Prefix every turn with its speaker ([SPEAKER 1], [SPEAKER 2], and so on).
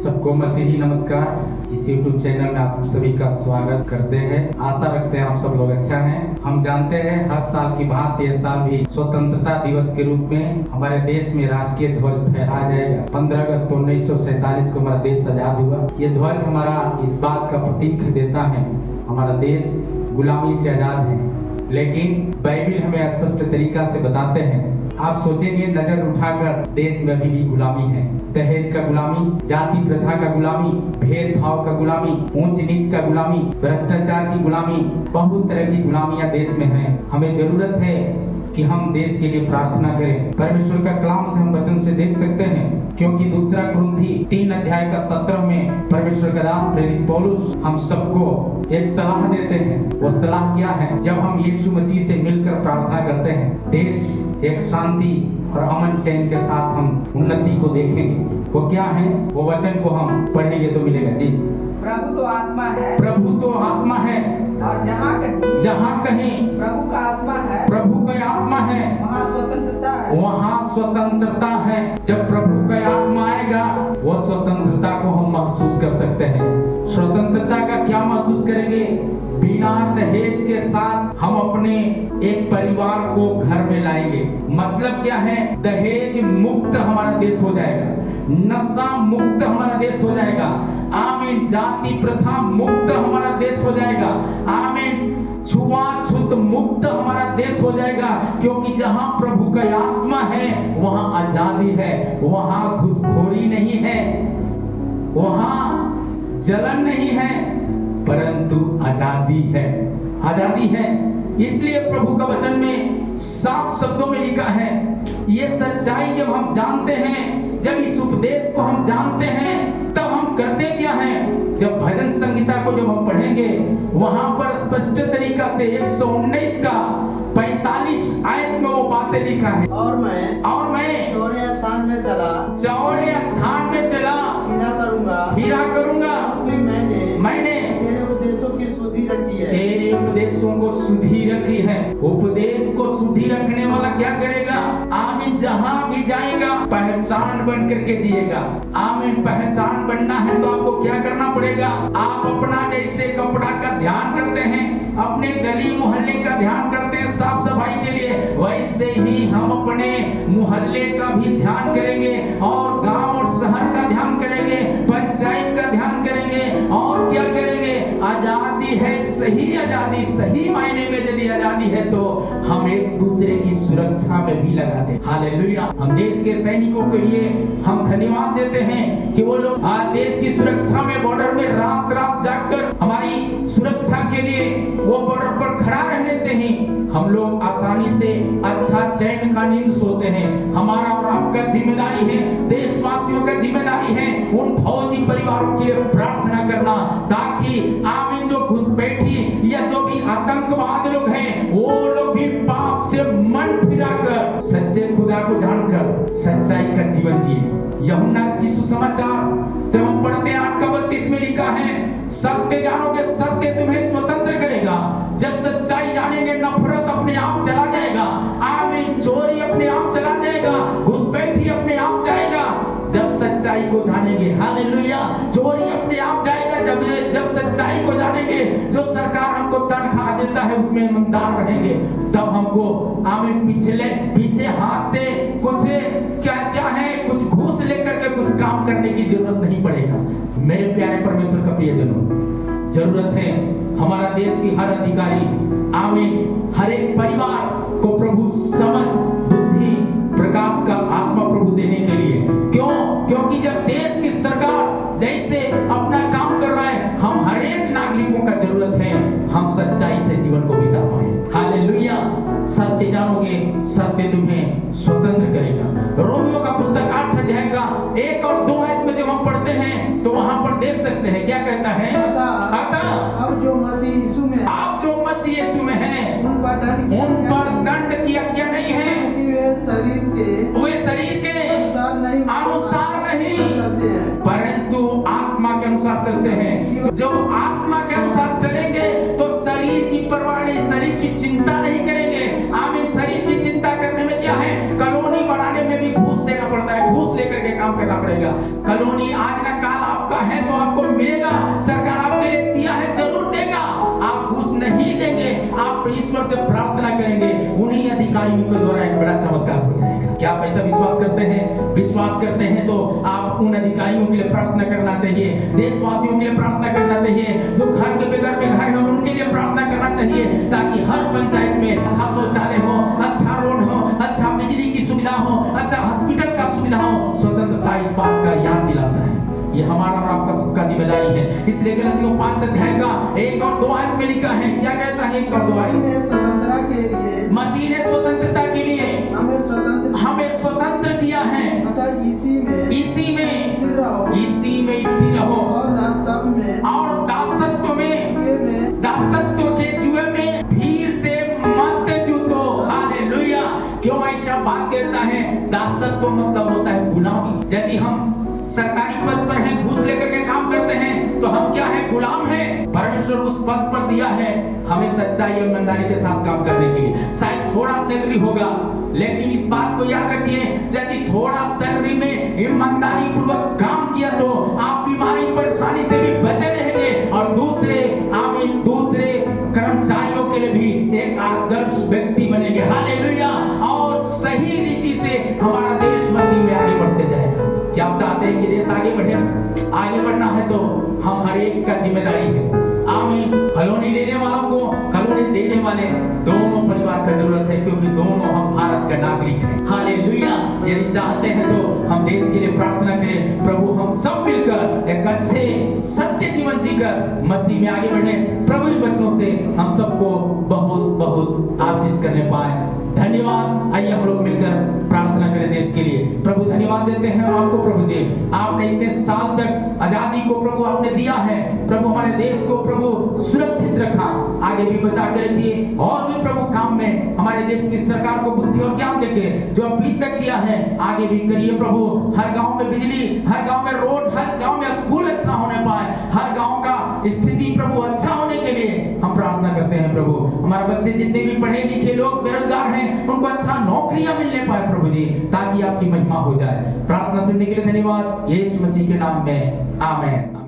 [SPEAKER 1] सबको मसीही नमस्कार। इस YouTube चैनल में आप सभी का स्वागत करते हैं। आशा रखते हैं आप सब लोग अच्छा हैं। हम जानते हैं हर साल की भांति इस साल भी स्वतंत्रता दिवस के रूप में हमारे देश में राष्ट्रीय ध्वज फहराया जाएगा। 15 अगस्त 1947 को हमारा देश आजाद हुआ। ये ध्वज हमारा इस बात का प्रतीक देता है हमारा देश गुलामी से आजाद है, लेकिन बाइबिल हमें स्पष्ट तरीका से बताते हैं। आप सोचेंगे नजर उठाकर देश में अभी भी गुलामी है। दहेज का गुलामी, जाति प्रथा का गुलामी, भेदभाव का गुलामी, ऊंच नीच का गुलामी, भ्रष्टाचार की गुलामी, बहुत तरह की गुलामियां देश में हैं। हमें जरूरत है कि हम देश के लिए प्रार्थना करें। परमेश्वर का कलाम से हम वचन से देख सकते हैं, क्योंकि 2 कुरिन्थी 3 अध्याय का 17 में परमेश्वर का दास प्रेरित पौलुस हम सबको एक सलाह देते हैं। वो सलाह क्या है? जब हम यीशु मसीह से मिलकर प्रार्थना करते हैं, देश एक शांति और अमन चैन के साथ हम उन्नति को देखेंगे। वो क्या है? वो वचन को हम पढ़ेंगे तो मिलेगा। जी,
[SPEAKER 2] प्रभु तो आत्मा है,
[SPEAKER 1] प्रभु तो आत्मा है,
[SPEAKER 2] और जहाँ
[SPEAKER 1] कहीं
[SPEAKER 2] प्रभु का आत्मा है,
[SPEAKER 1] प्रभु का आत्मा है,
[SPEAKER 2] वहाँ स्वतंत्रता है।
[SPEAKER 1] वहाँ स्वतंत्रता है। जब प्रभु का आत्मा आएगा, वो स्वतंत्रता को हम महसूस कर सकते हैं। स्वतंत्रता का क्या महसूस करेंगे? बिना दहेज के साथ हम अपने एक परिवार को घर में लाएंगे। मतलब क्या है? दहेज मुक्त हमारा देश हो जाएगा, नशा मुक्त हमारा देश हो जाएगा। आमीन। जाति प्रथा मुक्त हमारा देश हो जाएगा। आमीन। छुआछूत मुक्त हमारा देश हो जाएगा, क्योंकि जहां प्रभु का आत्मा है वहां आजादी है, वहां घूसखोरी नहीं है, वहां जलन नहीं है, परंतु आजादी है। आजादी है। इसलिए प्रभु का वचन में साफ शब्दों में लिखा है, ये सच्चाई जब हम जानते हैं, जब इस उपदेश को हम जानते हैं, तब हम करते क्या हैं? जब भजन संहिता को जब हम पढ़ेंगे, वहां पर स्पष्ट तरीका से 119 का 45 आयत में वो बातें लिखा है।
[SPEAKER 3] और मैं चौड़े स्थान में चला
[SPEAKER 1] हीरा करूंगा। मैंने
[SPEAKER 3] तेरे उपदेशों की सुधि रखी है।
[SPEAKER 1] तेरे उपदेशों को सुधि रखी है। उपदेश को सुधि रखने वाला क्या करेगा? आमीन। जहां भी जाएगा पहचान बन करके जिएगा। आमीन। पहचान बनना है तो आपको क्या करना पड़ेगा? आप अपना जैसे कपड़ा का ध्यान करते हैं, अपने गली मोहल्ले का ध्यान करते हैं साफ सफाई के लिए, वैसे ही हम अपने मोहल्ले का भी ध्यान करेंगे, और गांव और शहर का ध्यान करेंगे, पंचायत का ध्यान करेंगे। और क्या करेंगे? आजादी है, सही आजादी, सही मायने में यदि आजादी है तो हम एक दूसरे की सुरक्षा में भी लगा दें। हालेलुया। हम देश के सैनिकों के लिए हम धन्यवाद देते हैं कि वो लोग आज देश की सुरक्षा में बॉर्डर में रात रात जाकर हमारी सुरक्षा के लिए वो बॉर्डर पर खड़ा रहने से ही हम लोग आसानी से अच्छा चैन का नींद सोते हैं। हमारा और आपका जिम्मेदारी है, देशवासियों का जिम्मेदारी है उन फौजी परिवारों के लिए प्रार्थना करना, ताकि आमीन जो घुसपैठी या जो भी आतंकवाद लोग हैं, वो लोग भी पाप से मन फिराकर सच्चे खुदा को जानकर सच्चाई का जीवन जिए। यूहन्ना की सुसमाचार जब हम पढ़ते हैं 8:32 में लिखा है, सत्य जानोगे, सत्य तुम्हें स्वतंत्र करेगा। जब सच्चाई जानेंगे, नफरत अपने आप चला जाएगा। आमीन। चोरी अपने आप चला जाएगा, घुसपैठी अपने आप जाएगा जब सच्चाई को जानेंगे। हालेलुया। चोरी अपने आप जाएगा जब सच्चाई को जानेंगे। जो सरकार हमको तनख्वाह देता है उसमें ईमानदार रहेंगे, तब हमको आमीन पीछे हाथ से कुछ क्या है, कुछ घूस लेकर के कुछ काम करने की जरूरत नहीं पड़ेगा। मेरे प्यारे परमेश्वर का प्रियजनों, जरूरत है हमारा देश की हर अधिकारी, आमीन, हर एक परिवार को प्रभु समझ, बुद्धि, प्रकाश का आत्मा प्रभु देने के लिए। क्यों? क्योंकि जब देश की सरकार जैसे अपना काम कर रहा है, हम हर एक नागरिकों का जरूरत है हम सच्चाई से जीवन को बिता पाए। हालेलुया। सत्य जानोगे, सत्य तुम्हें स्वतंत्र करेगा। रोमियो का पुस्तक 8 अध्याय का 1 और 2 आयत में जब हम पढ़ते हैं तो वहां पर देख सकते हैं क्या कहता है?
[SPEAKER 3] अतः अब जो मसीह यीशु में
[SPEAKER 1] है उन पर दंड की आज्ञा नहीं है, वे शरीर के अनुसार नहीं परंतु आत्मा के अनुसार चलते हैं। जब आत्मा के अनुसार चलेंगे तो शरीर की परवाह नहीं, शरीर की चिंता नहीं करेंगे। आमीन। शरीर की चिंता करने में क्या है? कॉलोनी बनाने में भी घूस देना पड़ता है, घूस लेकर के काम करना पड़ेगा। कॉलोनी आज ना काल आप है तो आपको मिलेगा। सरकार आपके लिए दिया है, जरूर देगा। आप घूस नहीं देंगे, आप ईश्वर से प्रार्थना करेंगे, उन्हीं अधिकारियों के द्वारा एक बड़ा चमत्कार हो जाएगा। क्या आप ऐसा विश्वास करते हैं? विश्वास करते हैं तो आप उन अधिकारियों के लिए प्रार्थना करना चाहिए, देशवासियों के लिए प्रार्थना करना चाहिए, जो घर के बगैर बेघर हैं उनके लिए प्रार्थना करना चाहिए, ताकि हर पंचायत में अच्छा शौचालय हो, अच्छा रोड हो, अच्छा बिजली की सुविधा हो, अच्छा हॉस्पिटल का सुविधा हो। स्वतंत्रता इस बात का याद दिलाता है। ये हमारा और आपका सबका जिम्मेदारी है। इसलिए गलतियों 5 अध्याय का 1 और 2 आयत में लिखा है, क्या कहता है 1 और 2 आयत?
[SPEAKER 3] स्वतंत्रता के लिए,
[SPEAKER 1] मसीह ने स्वतंत्रता के लिए हमें स्वतंत्र किया है। इसी में स्थिर रहो और दासत्व के जुए में भीड़ से मत जूतो। हालेलुया। क्यों ऐसा बात कहता है? दासत्व मतलब होता है गुलामी। यदि हम सरकारी पद पर हैं, घूस लेकर के काम करते हैं, तो हम क्या है? गुलाम हैं। परमेश्वर उस पद पर दिया है हमें सच्चाई और ईमानदारी के साथ काम करने के लिए। शायद थोड़ा सैलरी होगा, लेकिन इस बात को याद रखिए, यदि थोड़ा सैलरी में ईमानदारी पूर्वक काम किया तो आप बीमारी परेशानी से भी बचे रहेंगे और दूसरे कर्मचारियों के लिए भी एक आदर्श व्यक्ति बनेंगे। हालेलुया। और सही रीति से हमारा देश मसीह में आगे बढ़ते जाएगा। क्या आप चाहते हैं कि देश आगे बढ़े? आगे बढ़ना है तो हम हर एक का जिम्मेदारी है। आमीन। कॉलोनी लेने वालों को कॉलोनी देने वाले दोनों परिवार का जरूरत है, क्योंकि दोनों हम भारत का नागरिक हैं। हालेलुया। यदि चाहते हैं तो हम देश के लिए प्रार्थना करें, प्रभु हम सब मिलकर एक अच्छे सत्य जीवन जीकर मसीह में आगे बढ़े। प्रभु इन वचनों से हम सबको बहुत बहुत आशीष करने पाए। धन्यवाद। आइए हम लोग मिलकर प्रार्थना करें देश के लिए। प्रभु धन्यवाद देते हैं आपको। प्रभु जी, आपने इतने साल तक आजादी को प्रभु आपने दिया है। प्रभु हमारे देश को प्रभु सुरक्षित रखा, आगे भी बचा के रखिए। और भी प्रभु काम में हमारे देश की सरकार को बुद्धि और ज्ञान देके जो अभी तक किया है आगे भी करिए। प्रभु हर गांव में बिजली, हर गांव में रोड, हर गांव में स्कूल अच्छा होने पाए, हर गांव का स्थिति प्रभु अच्छा होने के लिए हम प्रार्थना करते हैं। प्रभु हमारे बच्चे जितने भी पढ़े लिखे लोग बेरोजगार हैं, उनको अच्छा नौकरियां मिलने पाए प्रभु जी, ताकि आपकी महिमा हो जाए। प्रार्थना सुनने के लिए धन्यवाद। यीशु मसीह के नाम में आमीन।